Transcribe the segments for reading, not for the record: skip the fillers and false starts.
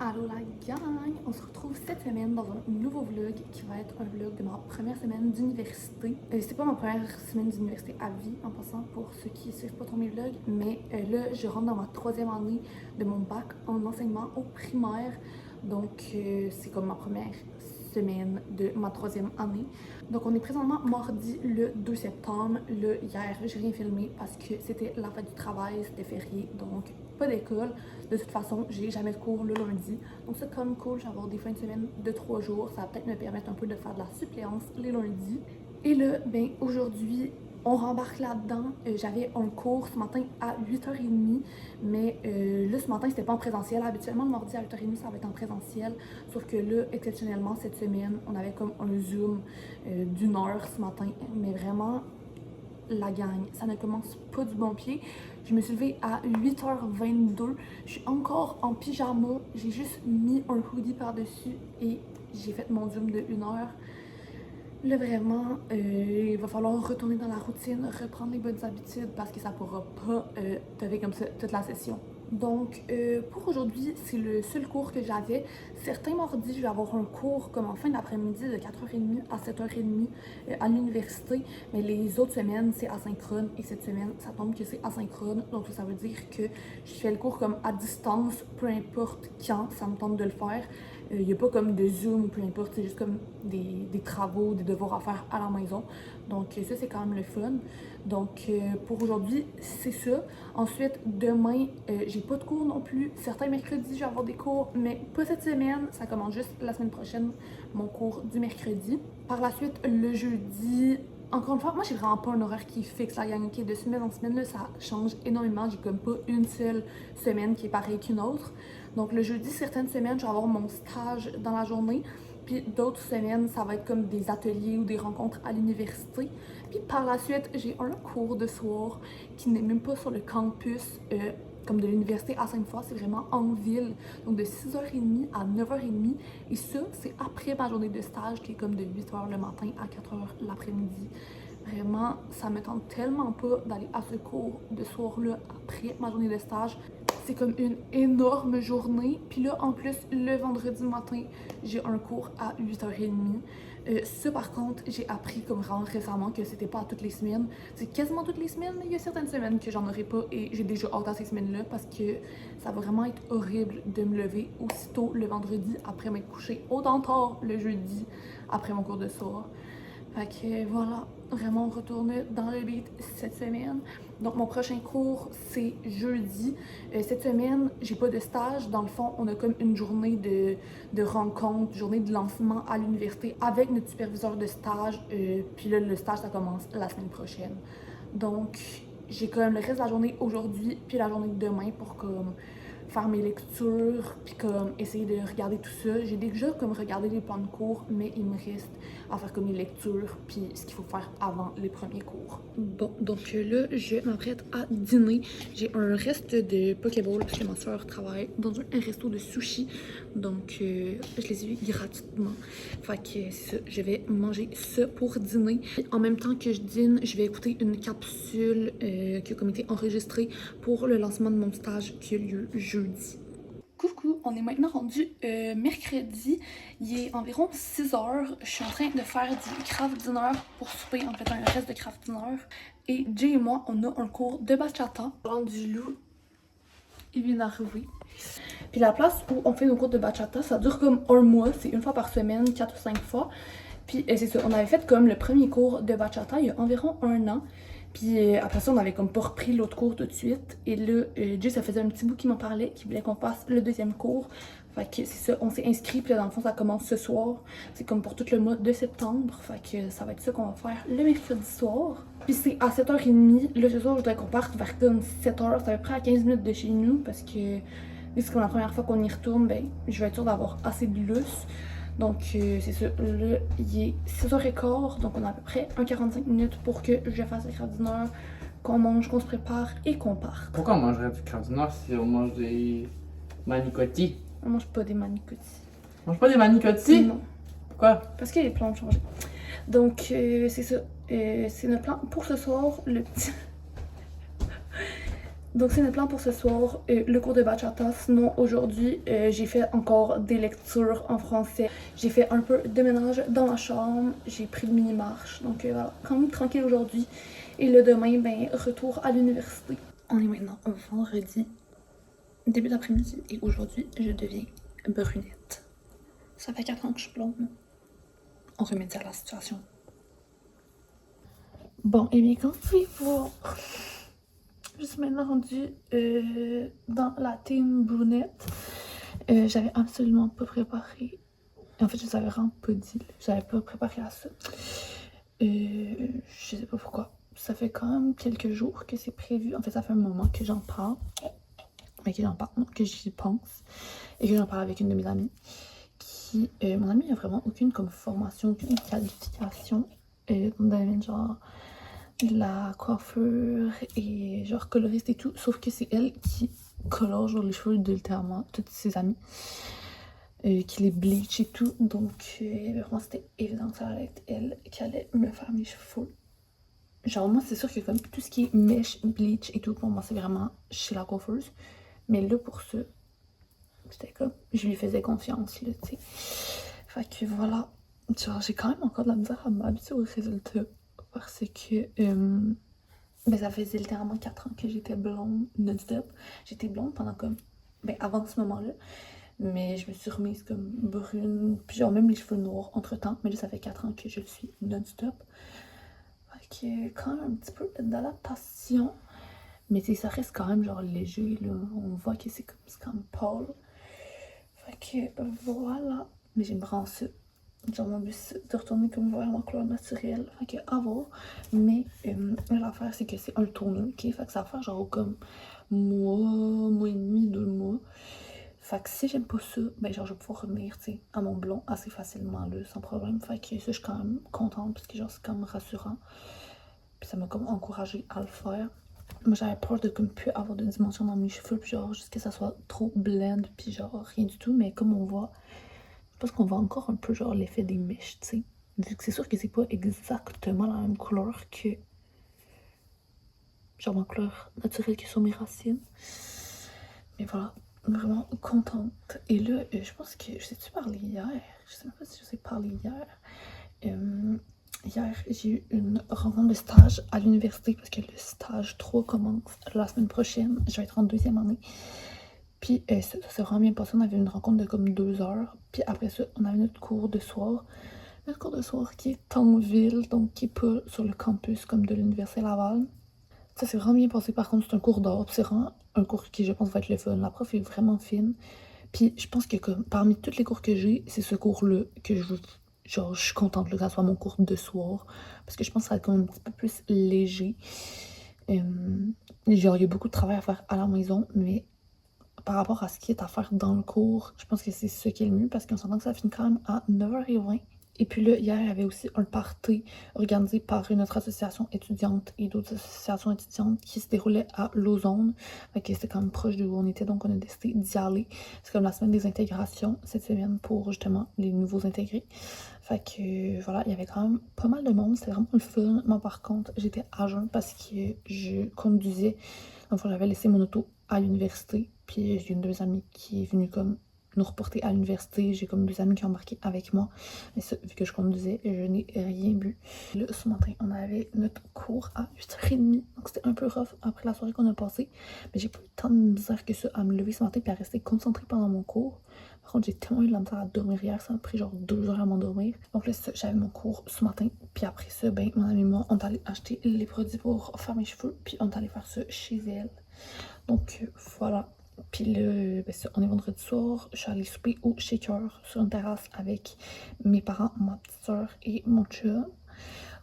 Allô la gang! On se retrouve cette semaine dans un nouveau vlog qui va être un vlog de ma première semaine d'université. C'est pas ma première semaine d'université à vie en passant pour ceux qui suivent pas trop mes vlogs, mais là je rentre dans ma 3e année de mon bac en enseignement au primaire. Donc c'est comme ma première semaine de ma 3e année. Donc on est présentement mardi le 2 septembre. Là, hier, j'ai rien filmé parce que c'était la fête du travail, c'était férié, donc pas d'école. De toute façon, j'ai jamais de cours le lundi. Donc c'est comme cool, je vais avoir des fins de semaine de 3 jours. Ça va peut-être me permettre un peu de faire de la suppléance les lundis. Et là, ben aujourd'hui, on rembarque là-dedans. J'avais un cours ce matin à 8h30, mais là, ce matin, c'était pas en présentiel. Habituellement, le mardi à 8h30, ça va être en présentiel. Sauf que là, exceptionnellement, cette semaine, on avait comme un Zoom d'1 heure ce matin. Mais vraiment, la gang, ça ne commence pas du bon pied. Je me suis levée à 8h22. Je suis encore en pyjama. J'ai juste mis un hoodie par-dessus et j'ai fait mon Zoom de 1 heure. Là, vraiment, il va falloir retourner dans la routine, reprendre les bonnes habitudes parce que ça pourra pas durer comme ça toute la session. Donc, pour aujourd'hui, c'est le seul cours que j'avais. Certains mardis, je vais avoir un cours comme en fin d'après-midi de 4h30 à 7h30 à l'université. Mais les autres semaines, c'est asynchrone. Et cette semaine, ça tombe que c'est asynchrone. Donc, ça veut dire que je fais le cours comme à distance, peu importe quand ça me tente de le faire. Il n'y a pas comme de Zoom ou peu importe, c'est juste comme des travaux, des devoirs à faire à la maison. Donc ça, c'est quand même le fun. Donc pour aujourd'hui, c'est ça. Ensuite, demain, j'ai pas de cours non plus. Certains mercredis, je vais avoir des cours, mais pas cette semaine. Ça commence juste la semaine prochaine, mon cours du mercredi. Par la suite, le jeudi, encore une fois, moi j'ai vraiment pas un horaire qui est fixe, la gang. De semaine en semaine, là, ça change énormément. J'ai comme pas une seule semaine qui est pareille qu'une autre. Donc le jeudi, certaines semaines, je vais avoir mon stage dans la journée. Puis d'autres semaines, ça va être comme des ateliers ou des rencontres à l'université. Puis par la suite, j'ai un cours de soir qui n'est même pas sur le campus comme de l'université à Sainte-Foy, c'est vraiment en ville. Donc de 6h30 à 9h30. Et ça, c'est après ma journée de stage qui est comme de 8h le matin à 4h l'après-midi. Vraiment, ça me tente tellement pas d'aller à ce cours de soir-là après ma journée de stage. C'est comme une énorme journée. Puis là, en plus, le vendredi matin, j'ai un cours à 8h30. Ça, par contre, j'ai appris comme vraiment récemment que c'était pas à toutes les semaines. C'est quasiment toutes les semaines, mais il y a certaines semaines que j'en aurai pas et j'ai déjà hâte à ces semaines-là parce que ça va vraiment être horrible de me lever aussitôt le vendredi après m'être couchée autant tard le jeudi après mon cours de soir. Fait que voilà, vraiment on retourne dans le beat cette semaine. Donc mon prochain cours c'est jeudi. Cette semaine, j'ai pas de stage. Dans le fond, on a comme une journée de rencontre, journée de lancement à l'université avec notre superviseur de stage. Puis là, le stage ça commence la semaine prochaine. Donc j'ai quand même le reste de la journée aujourd'hui puis la journée de demain pour comme faire mes lectures, puis comme essayer de regarder tout ça. J'ai déjà comme regardé les plans de cours, mais il me reste à faire comme mes lectures, puis ce qu'il faut faire avant les premiers cours. Bon, donc là, je m'apprête à dîner. J'ai un reste de Pokéball, parce que ma soeur travaille dans un resto de sushi, donc je les ai eu gratuitement. Fait que c'est ça, je vais manger ça pour dîner. Et en même temps que je dîne, je vais écouter une capsule qui a comme été enregistrée pour le lancement de mon stage qui a lieu jeudi. Coucou, on est maintenant rendu mercredi. Il est environ 6h. Je suis en train de faire du craft dinner pour souper, en fait un reste de craft dinner. Et Jay et moi, on a un cours de bachata. Parlant du loup, il vient d'arriver. Puis la place où on fait nos cours de bachata, ça dure comme un mois. C'est une fois par semaine, 4 ou 5 fois. Puis c'est ça, on avait fait comme le premier cours de bachata il y a environ 1 an. Puis après ça, on avait comme pas repris l'autre cours tout de suite. Et là, Jay, ça faisait un petit bout qui m'en parlait, qui voulait qu'on fasse le deuxième cours. Fait que c'est ça, on s'est inscrit. Puis là, dans le fond, ça commence ce soir. C'est comme pour tout le mois de septembre. Fait que ça va être ça qu'on va faire le mercredi soir. Puis c'est à 7h30. Là, ce soir, je voudrais qu'on parte vers comme 7h. C'est à peu près à 15 minutes de chez nous. Parce que vu que c'est comme la première fois qu'on y retourne, ben, je vais être sûre d'avoir assez de lousse. Donc c'est ça, là il est 6h15, donc on a à peu près 45 minutes pour que je fasse le craft dinner, qu'on mange, qu'on se prépare et qu'on parte. Pourquoi on mangerait du craft dinner si on mange des manicotti? On mange pas des manicotti. On mange pas des manicotti? Non. Pourquoi? Parce que les plans ont changé. Donc c'est ça, c'est notre plan pour ce soir, le petit... Donc c'est notre plan pour ce soir, le cours de bachata. Sinon aujourd'hui j'ai fait encore des lectures en français. J'ai fait un peu de ménage dans ma chambre, j'ai pris une mini marche. Donc voilà, quand même tranquille aujourd'hui. Et le demain, ben retour à l'université. On est maintenant vendredi, début d'après-midi, et aujourd'hui je deviens brunette. Ça fait 4 ans que je suis blonde. On remédie à la situation. Bon, et bien comme vous pouvez voir, je suis maintenant rendue dans la team brunette. J'avais absolument pas préparé. En fait, je vous avais vraiment pas dit. J'avais pas préparé à ça. Je sais pas pourquoi. Ça fait quand même quelques jours que c'est prévu. En fait, ça fait un moment que j'en parle. Mais que j'en parle, non, que j'y pense. Et que j'en parle avec une de mes amies. Mon amie n'a vraiment aucune comme formation, aucune qualification. Dans le domaine genre de la coiffure et genre coloriste et tout. Sauf que c'est elle qui colore genre les cheveux de littéralement toutes ses amies. Qui les bleach et tout. Donc vraiment c'était évident que ça allait être elle qui allait me faire mes cheveux. Genre moi c'est sûr que comme tout ce qui est mèche, bleach et tout, pour moi c'est vraiment chez la coiffeuse. Mais là pour ça, c'était comme, je lui faisais confiance là, tu sais. Fait que voilà, genre j'ai quand même encore de la misère à m'habituer au résultat. Parce que ben, ça faisait littéralement 4 ans que j'étais blonde non-stop. J'étais blonde pendant comme, ben avant ce moment-là. Mais je me suis remise comme brune, puis genre même les cheveux noirs entre temps. Mais là, ça fait 4 ans que je le suis non-stop. Fait que quand même un petit peu d'adaptation. Mais tu sais, ça reste quand même genre léger, là. On voit que c'est comme pâle. Fait que voilà. Mais j'aime vraiment ça. Genre mon but c'est de retourner comme vers ma couleur naturelle. Fait que à voir. Mais l'affaire c'est que c'est un tourneur, ok? Fait que ça va faire genre comme mois et demi, 2 mois. Fait que si j'aime pas ça, ben genre je vais pouvoir revenir, tu sais, à mon blond assez facilement là, sans problème. Fait que ça, je suis quand même contente parce que genre c'est quand même rassurant. Puis ça m'a comme encouragée à le faire. Moi j'avais peur de comme plus avoir de dimension dans mes cheveux, puis genre jusqu'à ce que ça soit trop blend, puis genre rien du tout. Mais comme on voit, je pense qu'on voit encore un peu genre l'effet des mèches, tu sais. Vu que c'est sûr que c'est pas exactement la même couleur que genre ma couleur naturelle qui est sur mes racines. Mais voilà, vraiment contente. Et là, je pense que je sais-tu parler hier? Je sais même pas si je sais parler hier. Hier, j'ai eu une rencontre de stage à l'université parce que le stage 3 commence la semaine prochaine. Je vais être en 2e année. Puis ça s'est vraiment bien passé. On avait une rencontre de comme 2 heures. Puis après ça, on avait notre cours de soir. Notre cours de soir qui est en ville, donc qui est pas sur le campus comme de l'Université Laval. Ça s'est vraiment bien passé. Par contre, c'est un cours d'art. C'est vraiment un cours qui, je pense, va être le fun. La prof est vraiment fine. Puis je pense que comme, parmi tous les cours que j'ai, c'est ce cours-là que je genre, je suis contente là, que ça soit mon cours de soir. Parce que je pense que ça va être comme un petit peu plus léger. Genre, il y a beaucoup de travail à faire à la maison, mais par rapport à ce qui est à faire dans le cours, je pense que c'est ce qui est le mieux parce qu'on s'entend que ça finit quand même à 9h20. Et puis là, hier, il y avait aussi un party organisé par une autre association étudiante et d'autres associations étudiantes qui se déroulait à Lausanne. Fait que c'était quand même proche de où on était, donc on a décidé d'y aller. C'est comme la semaine des intégrations cette semaine pour justement les nouveaux intégrés. Fait que voilà, il y avait quand même pas mal de monde, c'était vraiment le fun. Moi par contre, j'étais à jeun parce que je conduisais. Enfin, j'avais laissé mon auto à l'université, puis j'ai une de mes amies qui est venue comme nous reporter à l'université. J'ai comme 2 amis qui ont embarqué avec moi. Mais ça, vu que je conduisais, je n'ai rien bu. Là, ce matin, on avait notre cours à 8h30. Donc c'était un peu rough après la soirée qu'on a passée. Mais j'ai pas eu tant de misère que ça à me lever ce matin et à rester concentrée pendant mon cours. Par contre, j'ai tellement eu de la misère à dormir hier. Ça m'a pris genre 2 heures à m'endormir. Donc là, j'avais mon cours ce matin. Puis après ça, ben, mon ami et moi, on est allé acheter les produits pour faire mes cheveux. Puis on est allé faire ça chez elle. Donc voilà. Puis là, ben ça, on est vendredi soir, je suis allée souper au Shaker sur une terrasse avec mes parents, ma petite soeur et mon chum.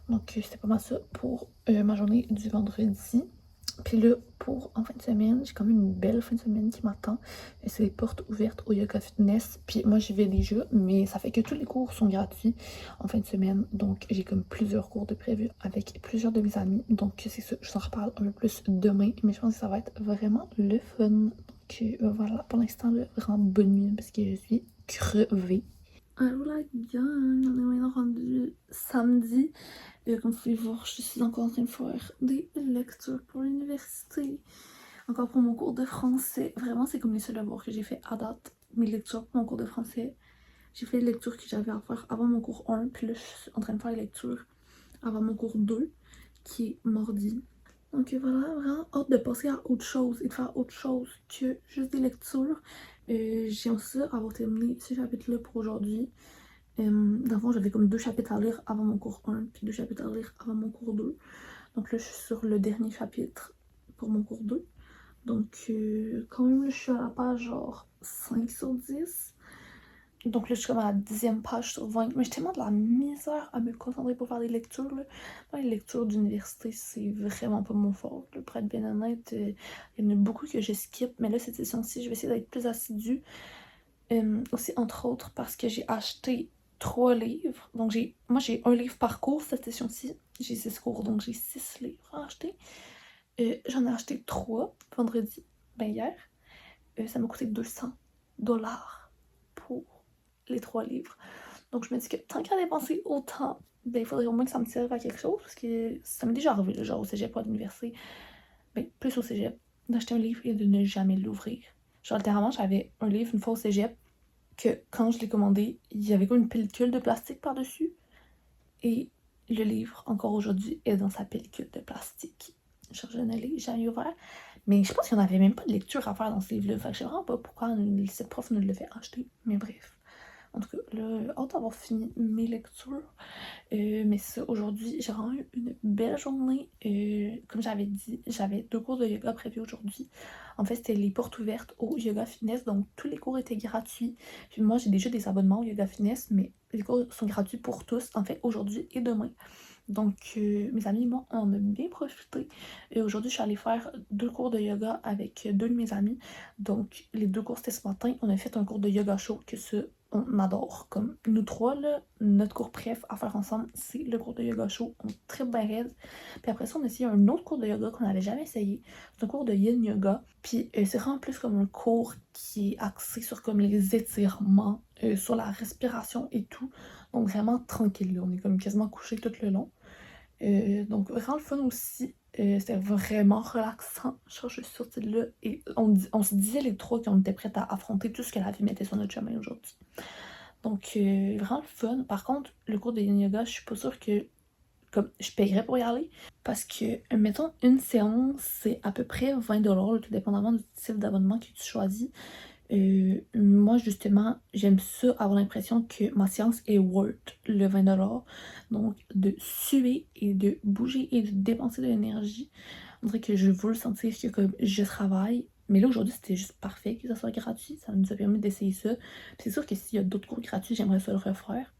Donc c'était pas mal ça pour ma journée du vendredi. Puis là, pour en fin de semaine, j'ai quand même une belle fin de semaine qui m'attend. C'est les portes ouvertes au Yoga Fitness. Puis moi, j'y vais déjà, mais ça fait que tous les cours sont gratuits en fin de semaine. Donc j'ai comme plusieurs cours de prévus avec plusieurs de mes amis. Donc c'est ça, je vous en reparle un peu plus demain. Mais je pense que ça va être vraiment le fun. Donc voilà, pour l'instant, vraiment bonne nuit parce que je suis crevée. Allô la gang, on est maintenant rendu samedi. Comme vous pouvez voir, je suis encore en train de faire des lectures pour l'université. Encore pour mon cours de français, vraiment c'est comme les seuls devoirs que j'ai fait à date. Mes lectures pour mon cours de français, j'ai fait les lectures que j'avais à faire avant mon cours 1, puis là je suis en train de faire les lectures avant mon cours 2, qui est mardi. Donc voilà, vraiment hâte de passer à autre chose et de faire autre chose que juste des lectures. J'aime ça avoir terminé ce chapitre-là pour aujourd'hui. Dans le fond, j'avais comme 2 chapitres à lire avant mon cours 1, puis 2 chapitres à lire avant mon cours 2. Donc là, je suis sur le dernier chapitre pour mon cours 2. Donc quand même, là, je suis à la page genre 5 sur 10. Donc là, je suis comme à la 10e page sur 20. Mais j'ai tellement de la misère à me concentrer pour faire des lectures, là. Moi, les lectures d'université, c'est vraiment pas mon fort, là. Pour être bien honnête, il y en a beaucoup que je skip. Mais là, cette session-ci, je vais essayer d'être plus assidue. Aussi, entre autres, parce que j'ai acheté 3 livres. Donc, moi, j'ai un livre par cours cette session-ci. J'ai 6 cours, donc j'ai 6 livres à acheter. J'en ai acheté 3 vendredi, hier. Ça m'a coûté 200$ pour les 3 livres. Donc, je me dis que tant qu'à dépenser autant, ben, il faudrait au moins que ça me serve à quelque chose. Parce que ça m'est déjà arrivé, là, genre au cégep ou à l'université, ben, plus au cégep, d'acheter un livre et de ne jamais l'ouvrir. Genre, littéralement, j'avais un livre une fois au cégep que quand je l'ai commandé, il y avait comme une pellicule de plastique par-dessus. Et le livre, encore aujourd'hui, est dans sa pellicule de plastique. Genre, je ne l'ai jamais ouvert. Mais je pense qu'il n'y en avait même pas de lecture à faire dans ce livre-là. Fait que je sais vraiment pas pourquoi cette prof nous l'a fait acheter. Mais bref. En tout cas, là, hâte d'avoir fini mes lectures. Mais ça, aujourd'hui, j'ai vraiment eu une belle journée. Comme j'avais dit, j'avais 2 cours de yoga prévus aujourd'hui. En fait, c'était les portes ouvertes au Yoga Fitness. Donc, tous les cours étaient gratuits. Puis moi, j'ai déjà des abonnements au Yoga Fitness, mais les cours sont gratuits pour tous, en fait, aujourd'hui et demain. Donc, mes amis et moi, on a bien profité. Et aujourd'hui, je suis allée faire 2 cours de yoga avec 2 de mes amis. Donc, les 2 cours, c'était ce matin. On a fait un cours de yoga chaud que ça, on adore. Comme nous 3, là, notre cours préf à faire ensemble, c'est le cours de yoga chaud. On tripe bien raide. Puis après ça, on a essayé un autre cours de yoga qu'on n'avait jamais essayé. C'est un cours de yin yoga. Puis c'est vraiment plus comme un cours qui est axé sur comme les étirements, sur la respiration et tout. Donc vraiment tranquille, là. On est comme quasiment couché tout le long. Donc vraiment le fun aussi. C'était vraiment relaxant. Je suis sortie de là et on se disait les 3 qu'on était prêtes à affronter tout ce que la vie mettait sur notre chemin aujourd'hui. Donc vraiment le fun. Par contre, le cours de yin yoga, je suis pas sûre que comme je paierais pour y aller. Parce que, mettons, une séance, c'est à peu près 20$, tout dépendamment du type d'abonnement que tu choisis. Moi, justement, j'aime ça, avoir l'impression que ma séance est worth le 20$. Donc, de suer et de bouger et de dépenser de l'énergie. On dirait que je veux le sentir que comme je travaille. Mais là, aujourd'hui, c'était juste parfait que ça soit gratuit. Ça nous a permis d'essayer ça. Puis c'est sûr que s'il y a d'autres cours gratuits, j'aimerais ça le refaire.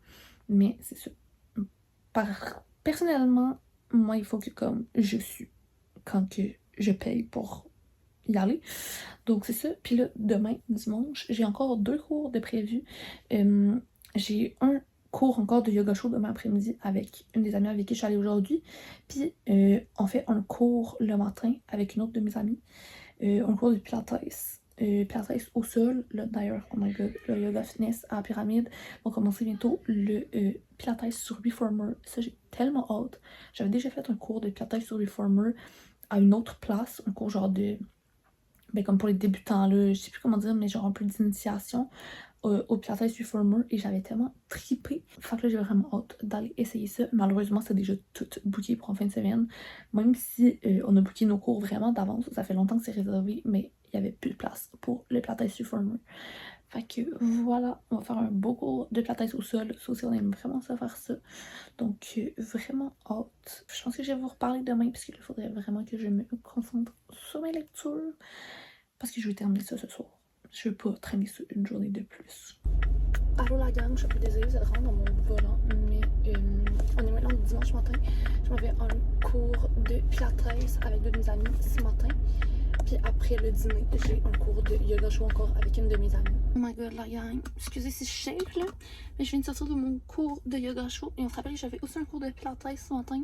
Mais c'est ça. Personnellement, moi, il faut que comme je suis quand que je paye pour y aller. Donc c'est ça. Puis là, demain, dimanche, j'ai encore 2 cours de prévu. J'ai un cours encore de yoga chaud demain après-midi avec une des amies avec qui je suis allée aujourd'hui. Puis on fait un cours le matin avec une autre de mes amies. Un cours de pilates. Pilates au sol, là d'ailleurs, oh my god, le yoga fitness à la pyramide va commencer bientôt, le pilates sur Reformer, ça j'ai tellement hâte. J'avais déjà fait un cours de pilates sur Reformer à une autre place, un cours genre de, ben comme pour les débutants là, je sais plus comment dire, mais genre un peu d'initiation au pilates Reformer et j'avais tellement trippé. Fait que là j'ai vraiment hâte d'aller essayer ça. Malheureusement c'est déjà tout booké pour en fin de semaine, même si on a booké nos cours vraiment d'avance, ça fait longtemps que c'est réservé, mais il n'y avait plus de place pour le pilates Reformer. Fait que voilà, on va faire un beau cours de pilates au sol. Ça aussi, on aime vraiment ça faire ça. Donc, vraiment hâte. Je pense que je vais vous reparler demain parce qu'il faudrait vraiment que je me concentre sur mes lectures. Parce que je vais terminer ça ce soir. Je veux pas traîner ça une journée de plus. Allô la gang, je suis un peu désolée, vous êtes vraiment dans mon volant, mais on est maintenant dimanche matin. Je m'avais un cours de pilates avec 2 de mes amis ce matin. Puis après le dîner, j'ai un cours de yoga chaud encore avec une de mes amies. Oh my god, la gang, excusez si je shake là, mais je viens de sortir de mon cours de yoga chaud et on se rappelle que j'avais aussi un cours de pilates ce matin.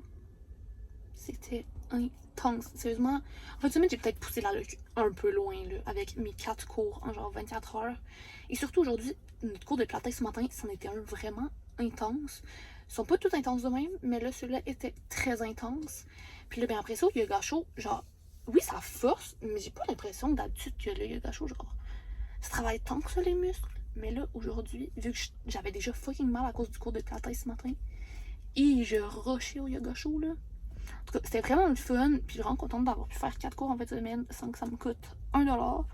C'était intense, sérieusement. En fait, semaine, j'ai peut-être poussé la lutte un peu loin là, avec mes 4 cours en genre 24 heures. Et surtout aujourd'hui, notre cours de pilates ce matin, c'en était un vraiment intense. Ils sont pas tous intenses de même, mais là, celui-là était très intense. Puis là, ben après ça, au yoga chaud, genre, oui, ça force, mais j'ai pas l'impression d'habitude que le yoga chaud, genre, ça travaille tant que ça les muscles. Mais là, aujourd'hui, vu que j'avais déjà fucking mal à cause du cours de pilates ce matin, et je rushais au yoga chaud, là. En tout cas, c'était vraiment le fun, puis je suis vraiment contente d'avoir pu faire 4 cours en fin de semaine sans que ça me coûte 1$.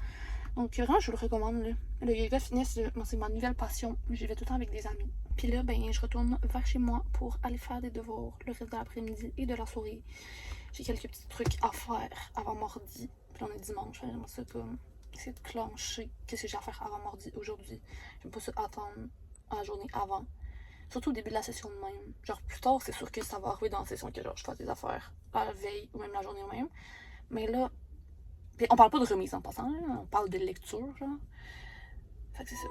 Donc, vraiment, je le recommande, là. Le yoga fitness, c'est ma nouvelle passion. J'y vais tout le temps avec des amis. Puis là, ben, je retourne vers chez moi pour aller faire des devoirs le reste de l'après-midi et de la soirée. J'ai quelques petits trucs à faire avant mardi. Puis là, on est dimanche. J'aimerais ça comme essayer de clencher qu'est-ce que j'ai à faire avant mardi aujourd'hui. J'aime pas ça attendre à la journée avant. Surtout au début de la session de même. Genre, plus tard, c'est sûr que ça va arriver dans la session que genre, je fasse des affaires à la veille ou même la journée même. Mais là, on parle pas de remise en passant, là. On parle de lecture, genre. Fait que c'est ça.